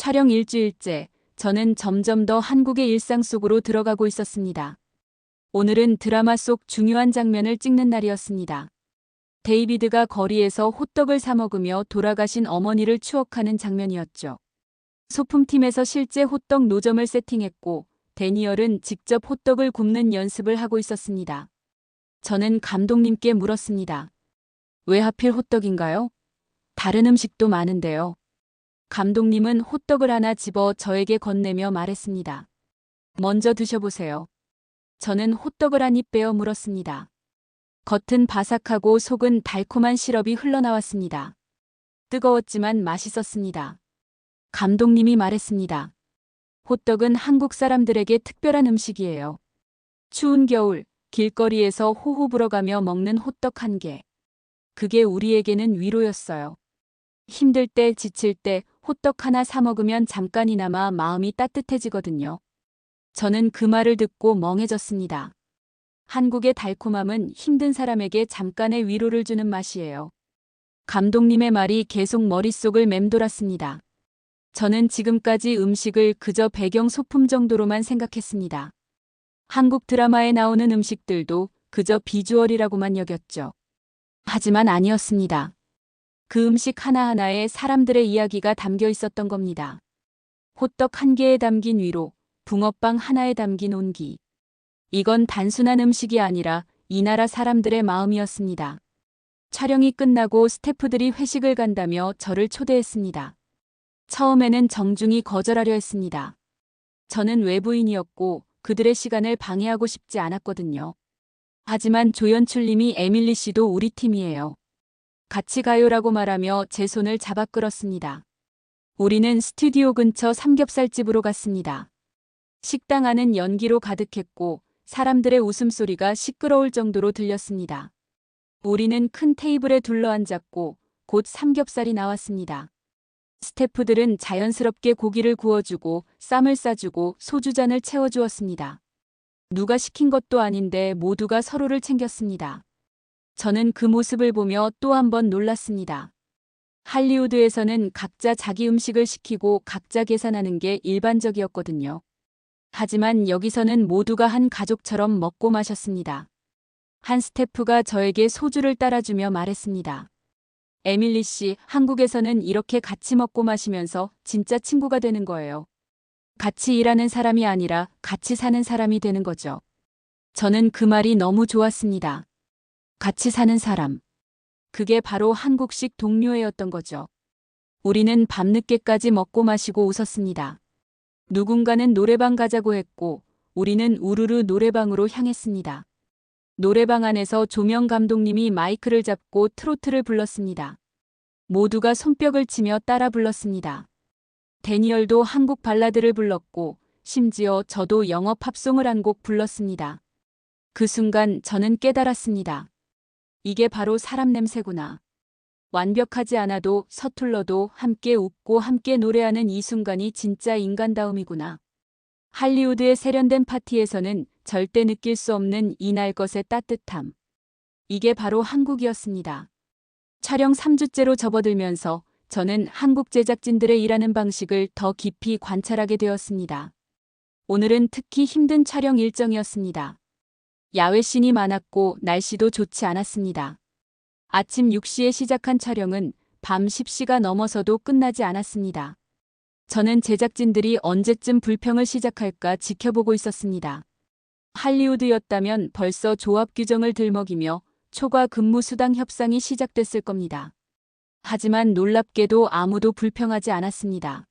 촬영 일주일째, 저는 점점 더 한국의 일상 속으로 들어가고 있었습니다. 오늘은 드라마 속 중요한 장면을 찍는 날이었습니다. 데이비드가 거리에서 호떡을 사 먹으며 돌아가신 어머니를 추억하는 장면이었죠. 소품팀에서 실제 호떡 노점을 세팅했고, 데니얼은 직접 호떡을 굽는 연습을 하고 있었습니다. 저는 감독님께 물었습니다. 왜 하필 호떡인가요? 다른 음식도 많은데요. 감독님은 호떡을 하나 집어 저에게 건네며 말했습니다. 먼저 드셔보세요. 저는 호떡을 한 입 베어 물었습니다. 겉은 바삭하고 속은 달콤한 시럽이 흘러나왔습니다. 뜨거웠지만 맛있었습니다. 감독님이 말했습니다. 호떡은 한국 사람들에게 특별한 음식이에요. 추운 겨울, 길거리에서 호호 불어가며 먹는 호떡 한 개. 그게 우리에게는 위로였어요. 힘들 때, 지칠 때 호떡 하나 사 먹으면 잠깐이나마 마음이 따뜻해지거든요. 저는 그 말을 듣고 멍해졌습니다. 한국의 달콤함은 힘든 사람에게 잠깐의 위로를 주는 맛이에요. 감독님의 말이 계속 머릿속을 맴돌았습니다. 저는 지금까지 음식을 그저 배경 소품 정도로만 생각했습니다. 한국 드라마에 나오는 음식들도 그저 비주얼이라고만 여겼죠. 하지만 아니었습니다. 그 음식 하나하나에 사람들의 이야기가 담겨 있었던 겁니다. 호떡 한 개에 담긴 위로, 붕어빵 하나에 담긴 온기. 이건 단순한 음식이 아니라 이 나라 사람들의 마음이었습니다. 촬영이 끝나고 스태프들이 회식을 간다며 저를 초대했습니다. 처음에는 정중히 거절하려 했습니다. 저는 외부인이었고 그들의 시간을 방해하고 싶지 않았거든요. 하지만 조연출님이 에밀리 씨도 우리 팀이에요. 같이 가요라고 말하며 제 손을 잡아 끌었습니다. 우리는 스튜디오 근처 삼겹살집으로 갔습니다. 식당 안은 연기로 가득했고 사람들의 웃음소리가 시끄러울 정도로 들렸습니다. 우리는 큰 테이블에 둘러앉았고 곧 삼겹살이 나왔습니다. 스태프들은 자연스럽게 고기를 구워주고 쌈을 싸주고 소주잔을 채워주었습니다. 누가 시킨 것도 아닌데 모두가 서로를 챙겼습니다. 저는 그 모습을 보며 또 한 번 놀랐습니다. 할리우드에서는 각자 자기 음식을 시키고 각자 계산하는 게 일반적이었거든요. 하지만 여기서는 모두가 한 가족처럼 먹고 마셨습니다. 한 스태프가 저에게 소주를 따라주며 말했습니다. 에밀리 씨, 한국에서는 이렇게 같이 먹고 마시면서 진짜 친구가 되는 거예요. 같이 일하는 사람이 아니라 같이 사는 사람이 되는 거죠. 저는 그 말이 너무 좋았습니다. 같이 사는 사람. 그게 바로 한국식 동료애였던 거죠. 우리는 밤늦게까지 먹고 마시고 웃었습니다. 누군가는 노래방 가자고 했고 우리는 우르르 노래방으로 향했습니다. 노래방 안에서 조명 감독님이 마이크를 잡고 트로트를 불렀습니다. 모두가 손뼉을 치며 따라 불렀습니다. 데니얼도 한국 발라드를 불렀고 심지어 저도 영어 팝송을 한 곡 불렀습니다. 그 순간 저는 깨달았습니다. 이게 바로 사람 냄새구나. 완벽하지 않아도 서툴러도 함께 웃고 함께 노래하는 이 순간이 진짜 인간다움이구나. 할리우드의 세련된 파티에서는 절대 느낄 수 없는 이날 것의 따뜻함. 이게 바로 한국이었습니다. 촬영 3주째로 접어들면서 저는 한국 제작진들의 일하는 방식을 더 깊이 관찰하게 되었습니다. 오늘은 특히 힘든 촬영 일정이었습니다. 야외 씬이 많았고 날씨도 좋지 않았습니다. 아침 6시에 시작한 촬영은 밤 10시가 넘어서도 끝나지 않았습니다. 저는 제작진들이 언제쯤 불평을 시작할까 지켜보고 있었습니다. 할리우드였다면 벌써 조합 규정을 들먹이며 초과 근무 수당 협상이 시작됐을 겁니다. 하지만 놀랍게도 아무도 불평하지 않았습니다.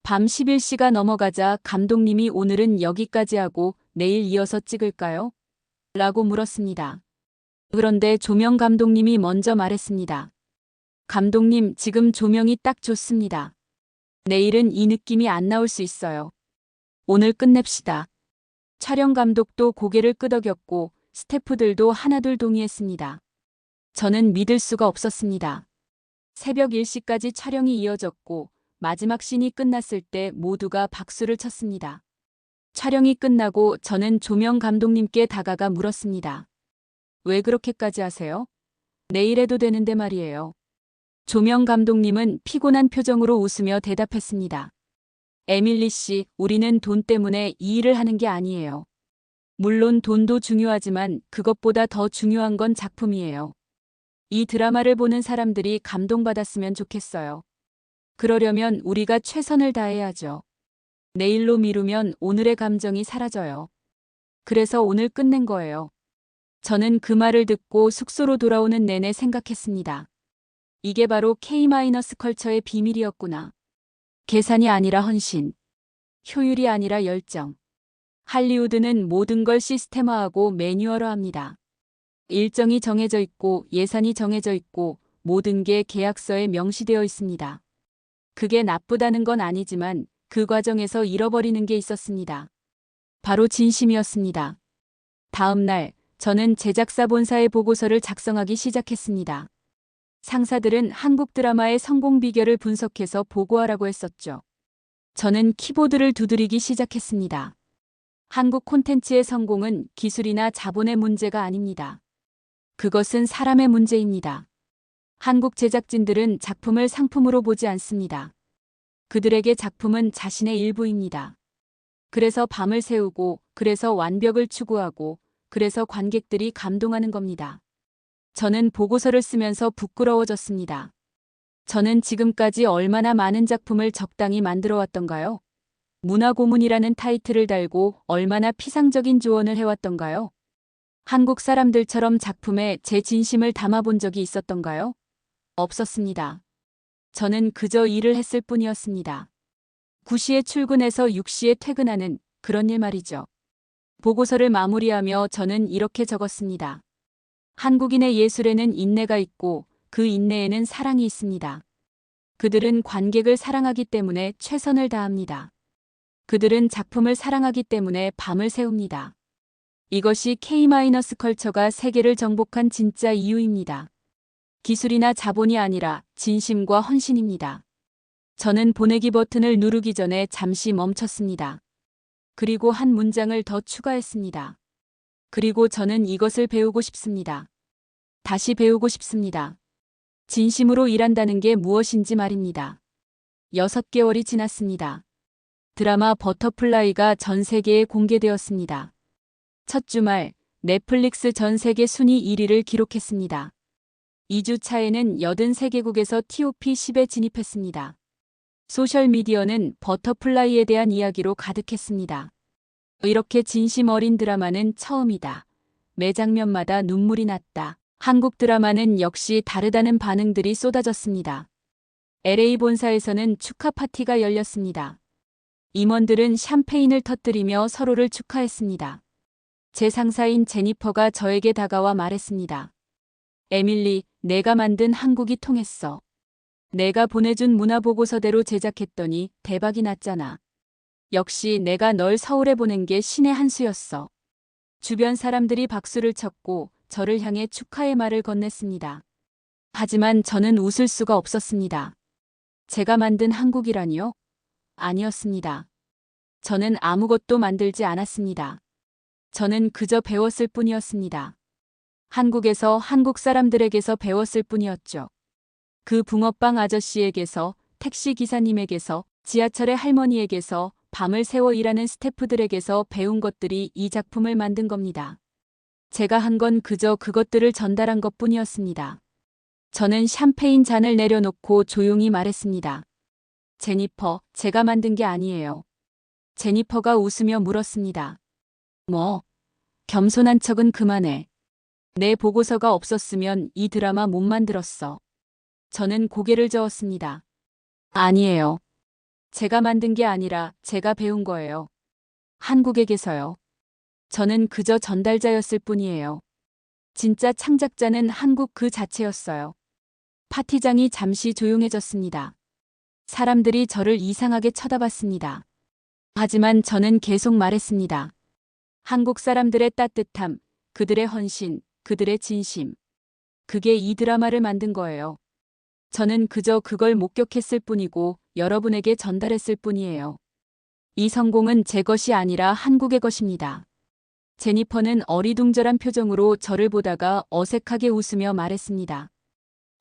밤 11시가 넘어가자 감독님이 오늘은 여기까지 하고 내일 이어서 찍을까요? 라고 물었습니다. 그런데 조명 감독님이 먼저 말했습니다. 감독님, 지금 조명이 딱 좋습니다. 내일은 이 느낌이 안 나올 수 있어요. 오늘 끝냅시다. 촬영 감독도 고개를 끄덕였고 스태프들도 하나둘 동의했습니다. 저는 믿을 수가 없었습니다. 새벽 1시까지 촬영이 이어졌고 마지막 씬이 끝났을 때 모두가 박수를 쳤습니다. 촬영이 끝나고 저는 조명 감독님께 다가가 물었습니다. 왜 그렇게까지 하세요? 내일 해도 되는데 말이에요. 조명 감독님은 피곤한 표정으로 웃으며 대답했습니다. 에밀리 씨, 우리는 돈 때문에 이 일을 하는 게 아니에요. 물론 돈도 중요하지만 그것보다 더 중요한 건 작품이에요. 이 드라마를 보는 사람들이 감동받았으면 좋겠어요. 그러려면 우리가 최선을 다해야죠. 내일로 미루면 오늘의 감정이 사라져요. 그래서 오늘 끝낸 거예요. 저는 그 말을 듣고 숙소로 돌아오는 내내 생각했습니다. 이게 바로 K-컬처의 비밀이었구나. 계산이 아니라 헌신. 효율이 아니라 열정. 할리우드는 모든 걸 시스템화하고 매뉴얼화합니다. 일정이 정해져 있고 예산이 정해져 있고 모든 게 계약서에 명시되어 있습니다. 그게 나쁘다는 건 아니지만 그 과정에서 잃어버리는 게 있었습니다. 바로 진심이었습니다. 다음 날 저는 제작사 본사의 보고서를 작성하기 시작했습니다. 상사들은 한국 드라마의 성공 비결을 분석해서 보고하라고 했었죠. 저는 키보드를 두드리기 시작했습니다. 한국 콘텐츠의 성공은 기술이나 자본의 문제가 아닙니다. 그것은 사람의 문제입니다. 한국 제작진들은 작품을 상품으로 보지 않습니다. 그들에게 작품은 자신의 일부입니다. 그래서 밤을 새우고, 그래서 완벽을 추구하고, 그래서 관객들이 감동하는 겁니다. 저는 보고서를 쓰면서 부끄러워졌습니다. 저는 지금까지 얼마나 많은 작품을 적당히 만들어 왔던가요? 문화고문이라는 타이틀을 달고 얼마나 피상적인 조언을 해왔던가요? 한국 사람들처럼 작품에 제 진심을 담아본 적이 있었던가요? 없었습니다. 저는 그저 일을 했을 뿐이었습니다. 9시에 출근해서 6시에 퇴근하는 그런 일 말이죠. 보고서를 마무리하며 저는 이렇게 적었습니다. 한국인의 예술에는 인내가 있고 그 인내에는 사랑이 있습니다. 그들은 관객을 사랑하기 때문에 최선을 다합니다. 그들은 작품을 사랑하기 때문에 밤을 새웁니다. 이것이 K-컬처가 세계를 정복한 진짜 이유입니다. 기술이나 자본이 아니라 진심과 헌신입니다. 저는 보내기 버튼을 누르기 전에 잠시 멈췄습니다. 그리고 한 문장을 더 추가했습니다. 그리고 저는 이것을 배우고 싶습니다. 다시 배우고 싶습니다. 진심으로 일한다는 게 무엇인지 말입니다. 6개월이 지났습니다. 드라마 버터플라이가 전 세계에 공개되었습니다. 첫 주말 넷플릭스 전 세계 순위 1위를 기록했습니다. 2주 차에는 83개국에서 TOP 10에 진입했습니다. 소셜미디어는 버터플라이에 대한 이야기로 가득했습니다. 이렇게 진심 어린 드라마는 처음이다. 매 장면마다 눈물이 났다. 한국 드라마는 역시 다르다는 반응들이 쏟아졌습니다. LA 본사에서는 축하 파티가 열렸습니다. 임원들은 샴페인을 터뜨리며 서로를 축하했습니다. 제 상사인 제니퍼가 저에게 다가와 말했습니다. 에밀리, 내가 만든 한국이 통했어. 내가 보내준 문화보고서대로 제작했더니 대박이 났잖아. 역시 내가 널 서울에 보낸 게 신의 한 수였어. 주변 사람들이 박수를 쳤고 저를 향해 축하의 말을 건넸습니다. 하지만 저는 웃을 수가 없었습니다. 제가 만든 한국이라니요? 아니었습니다. 저는 아무것도 만들지 않았습니다. 저는 그저 배웠을 뿐이었습니다. 한국에서 한국 사람들에게서 배웠을 뿐이었죠. 그 붕어빵 아저씨에게서, 택시 기사님에게서, 지하철의 할머니에게서, 밤을 새워 일하는 스태프들에게서 배운 것들이 이 작품을 만든 겁니다. 제가 한 건 그저 그것들을 전달한 것뿐이었습니다. 저는 샴페인 잔을 내려놓고 조용히 말했습니다. 제니퍼, 제가 만든 게 아니에요. 제니퍼가 웃으며 물었습니다. 뭐? 겸손한 척은 그만해. 내 보고서가 없었으면 이 드라마 못 만들었어. 저는 고개를 저었습니다. 아니에요. 제가 만든 게 아니라 제가 배운 거예요. 한국에게서요. 저는 그저 전달자였을 뿐이에요. 진짜 창작자는 한국 그 자체였어요. 파티장이 잠시 조용해졌습니다. 사람들이 저를 이상하게 쳐다봤습니다. 하지만 저는 계속 말했습니다. 한국 사람들의 따뜻함, 그들의 헌신, 그들의 진심. 그게 이 드라마를 만든 거예요. 저는 그저 그걸 목격했을 뿐이고 여러분에게 전달했을 뿐이에요. 이 성공은 제 것이 아니라 한국의 것입니다. 제니퍼는 어리둥절한 표정으로 저를 보다가 어색하게 웃으며 말했습니다.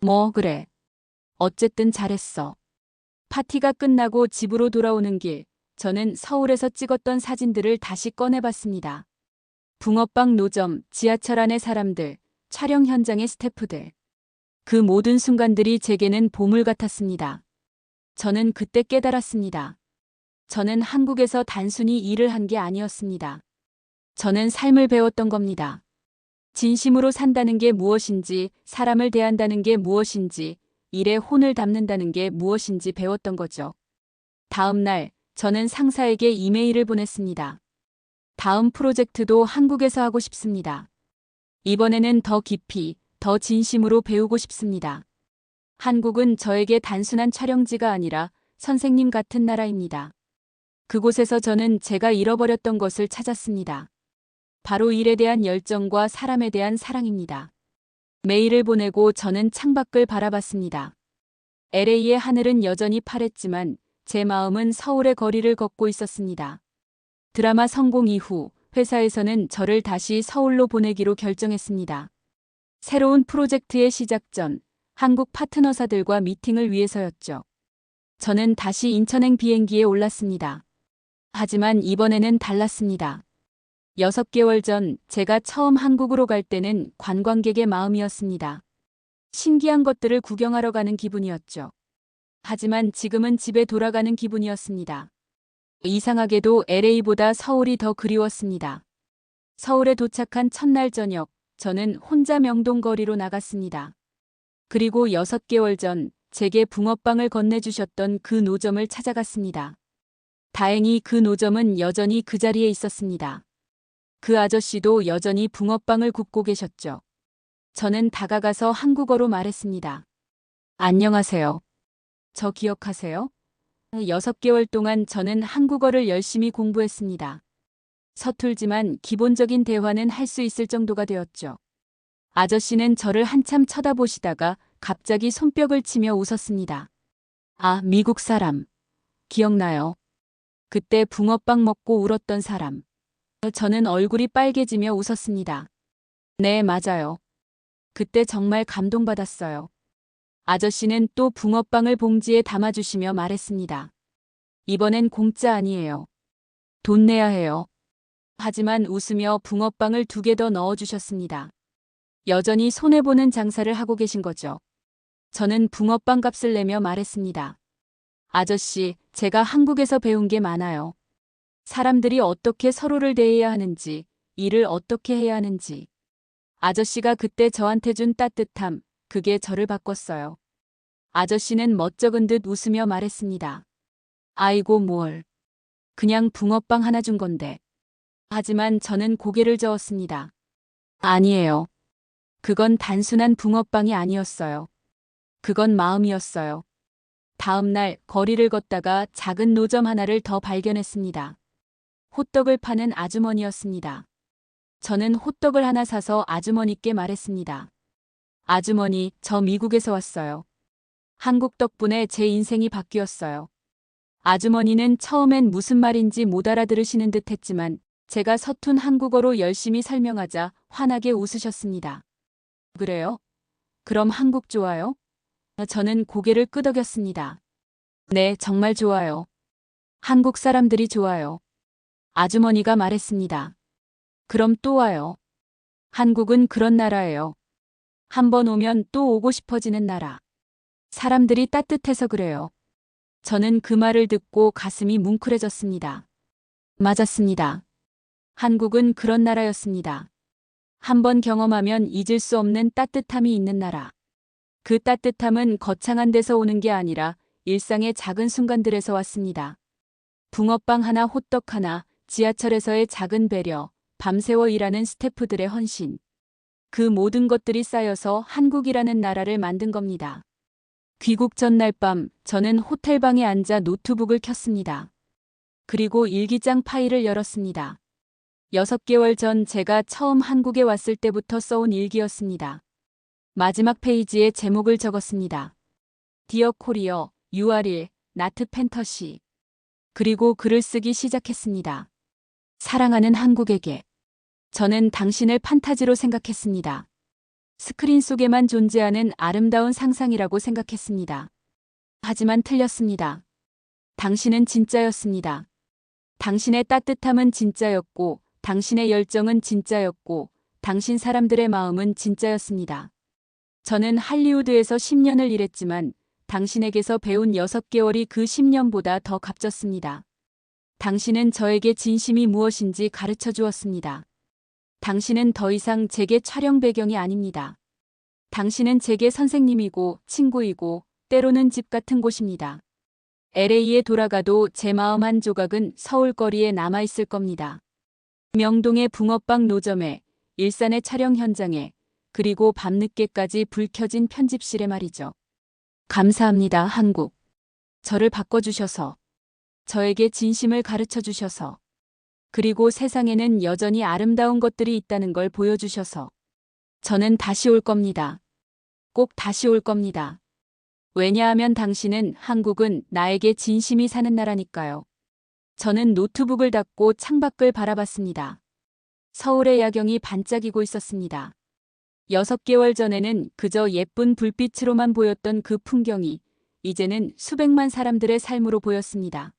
뭐 그래. 어쨌든 잘했어. 파티가 끝나고 집으로 돌아오는 길 저는 서울에서 찍었던 사진들을 다시 꺼내봤습니다. 붕어빵 노점, 지하철 안의 사람들, 촬영 현장의 스태프들. 그 모든 순간들이 제게는 보물 같았습니다. 저는 그때 깨달았습니다. 저는 한국에서 단순히 일을 한 게 아니었습니다. 저는 삶을 배웠던 겁니다. 진심으로 산다는 게 무엇인지, 사람을 대한다는 게 무엇인지, 일에 혼을 담는다는 게 무엇인지 배웠던 거죠. 다음 날, 저는 상사에게 이메일을 보냈습니다. 다음 프로젝트도 한국에서 하고 싶습니다. 이번에는 더 깊이, 더 진심으로 배우고 싶습니다. 한국은 저에게 단순한 촬영지가 아니라 선생님 같은 나라입니다. 그곳에서 저는 제가 잃어버렸던 것을 찾았습니다. 바로 일에 대한 열정과 사람에 대한 사랑입니다. 메일을 보내고 저는 창밖을 바라봤습니다. LA의 하늘은 여전히 파랬지만 제 마음은 서울의 거리를 걷고 있었습니다. 드라마 성공 이후 회사에서는 저를 다시 서울로 보내기로 결정했습니다. 새로운 프로젝트의 시작 전 한국 파트너사들과 미팅을 위해서였죠. 저는 다시 인천행 비행기에 올랐습니다. 하지만 이번에는 달랐습니다. 6개월 전 제가 처음 한국으로 갈 때는 관광객의 마음이었습니다. 신기한 것들을 구경하러 가는 기분이었죠. 하지만 지금은 집에 돌아가는 기분이었습니다. 이상하게도 LA보다 서울이 더 그리웠습니다. 서울에 도착한 첫날 저녁, 저는 혼자 명동거리로 나갔습니다. 그리고 6개월 전 제게 붕어빵을 건네주셨던 그 노점을 찾아갔습니다. 다행히 그 노점은 여전히 그 자리에 있었습니다. 그 아저씨도 여전히 붕어빵을 굽고 계셨죠. 저는 다가가서 한국어로 말했습니다. 안녕하세요. 저 기억하세요? 6개월 동안 저는 한국어를 열심히 공부했습니다. 서툴지만 기본적인 대화는 할 수 있을 정도가 되었죠. 아저씨는 저를 한참 쳐다보시다가 갑자기 손뼉을 치며 웃었습니다. 아, 미국 사람. 기억나요? 그때 붕어빵 먹고 울었던 사람. 저는 얼굴이 빨개지며 웃었습니다. 네, 맞아요. 그때 정말 감동받았어요. 아저씨는 또 붕어빵을 봉지에 담아주시며 말했습니다. 이번엔 공짜 아니에요. 돈 내야 해요. 하지만 웃으며 붕어빵을 2개 더 넣어주셨습니다. 여전히 손해보는 장사를 하고 계신 거죠. 저는 붕어빵 값을 내며 말했습니다. 아저씨, 제가 한국에서 배운 게 많아요. 사람들이 어떻게 서로를 대해야 하는지, 일을 어떻게 해야 하는지. 아저씨가 그때 저한테 준 따뜻함, 그게 저를 바꿨어요. 아저씨는 멋쩍은 듯 웃으며 말했습니다. 아이고 뭘. 그냥 붕어빵 하나 준 건데. 하지만 저는 고개를 저었습니다. 아니에요. 그건 단순한 붕어빵이 아니었어요. 그건 마음이었어요. 다음 날 거리를 걷다가 작은 노점 하나를 더 발견했습니다. 호떡을 파는 아주머니였습니다. 저는 호떡을 하나 사서 아주머니께 말했습니다. 아주머니, 저 미국에서 왔어요. 한국 덕분에 제 인생이 바뀌었어요. 아주머니는 처음엔 무슨 말인지 못 알아들으시는 듯 했지만 제가 서툰 한국어로 열심히 설명하자 환하게 웃으셨습니다. 그래요? 그럼 한국 좋아요? 저는 고개를 끄덕였습니다. 네, 정말 좋아요. 한국 사람들이 좋아요. 아주머니가 말했습니다. 그럼 또 와요. 한국은 그런 나라예요. 한 번 오면 또 오고 싶어지는 나라. 사람들이 따뜻해서 그래요. 저는 그 말을 듣고 가슴이 뭉클해졌습니다. 맞았습니다. 한국은 그런 나라였습니다. 한 번 경험하면 잊을 수 없는 따뜻함이 있는 나라. 그 따뜻함은 거창한 데서 오는 게 아니라 일상의 작은 순간들에서 왔습니다. 붕어빵 하나, 호떡 하나, 지하철에서의 작은 배려, 밤새워 일하는 스태프들의 헌신. 그 모든 것들이 쌓여서 한국이라는 나라를 만든 겁니다. 귀국 전날 밤, 저는 호텔방에 앉아 노트북을 켰습니다. 그리고 일기장 파일을 열었습니다. 6개월 전 제가 처음 한국에 왔을 때부터 써온 일기였습니다. 마지막 페이지에 제목을 적었습니다. 디어 코리어, 6월1, 나트 팬터시. 그리고 글을 쓰기 시작했습니다. 사랑하는 한국에게. 저는 당신을 판타지로 생각했습니다. 스크린 속에만 존재하는 아름다운 상상이라고 생각했습니다. 하지만 틀렸습니다. 당신은 진짜였습니다. 당신의 따뜻함은 진짜였고, 당신의 열정은 진짜였고, 당신 사람들의 마음은 진짜였습니다. 저는 할리우드에서 10년을 일했지만 당신에게서 배운 6개월이 그 10년보다 더 값졌습니다. 당신은 저에게 진심이 무엇인지 가르쳐 주었습니다. 당신은 더 이상 제게 촬영 배경이 아닙니다. 당신은 제게 선생님이고 친구이고 때로는 집 같은 곳입니다. LA에 돌아가도 제 마음 한 조각은 서울 거리에 남아있을 겁니다. 명동의 붕어빵 노점에, 일산의 촬영 현장에, 그리고 밤늦게까지 불 켜진 편집실에 말이죠. 감사합니다, 한국. 저를 바꿔주셔서, 저에게 진심을 가르쳐 주셔서, 그리고 세상에는 여전히 아름다운 것들이 있다는 걸 보여주셔서. 저는 다시 올 겁니다. 꼭 다시 올 겁니다. 왜냐하면 당신은, 한국은 나에게 진심이 사는 나라니까요. 저는 노트북을 닫고 창밖을 바라봤습니다. 서울의 야경이 반짝이고 있었습니다. 6개월 전에는 그저 예쁜 불빛으로만 보였던 그 풍경이 이제는 수백만 사람들의 삶으로 보였습니다.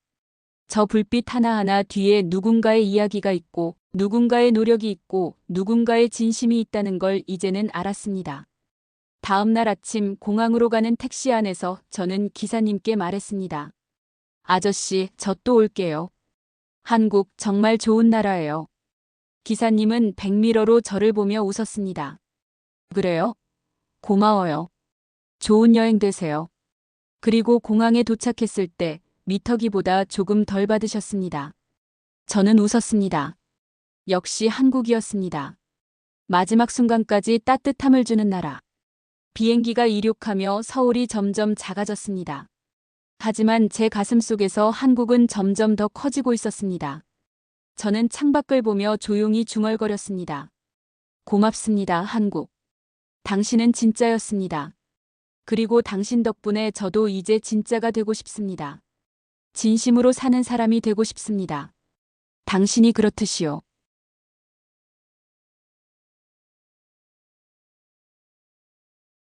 저 불빛 하나하나 뒤에 누군가의 이야기가 있고, 누군가의 노력이 있고, 누군가의 진심이 있다는 걸 이제는 알았습니다. 다음 날 아침 공항으로 가는 택시 안에서 저는 기사님께 말했습니다. 아저씨, 저 또 올게요. 한국 정말 좋은 나라예요. 기사님은 백미러로 저를 보며 웃었습니다. 그래요? 고마워요. 좋은 여행 되세요. 그리고 공항에 도착했을 때 미터기보다 조금 덜 받으셨습니다. 저는 웃었습니다. 역시 한국이었습니다. 마지막 순간까지 따뜻함을 주는 나라. 비행기가 이륙하며 서울이 점점 작아졌습니다. 하지만 제 가슴 속에서 한국은 점점 더 커지고 있었습니다. 저는 창밖을 보며 조용히 중얼거렸습니다. 고맙습니다, 한국. 당신은 진짜였습니다. 그리고 당신 덕분에 저도 이제 진짜가 되고 싶습니다. 진심으로 사는 사람이 되고 싶습니다. 당신이 그렇듯이요.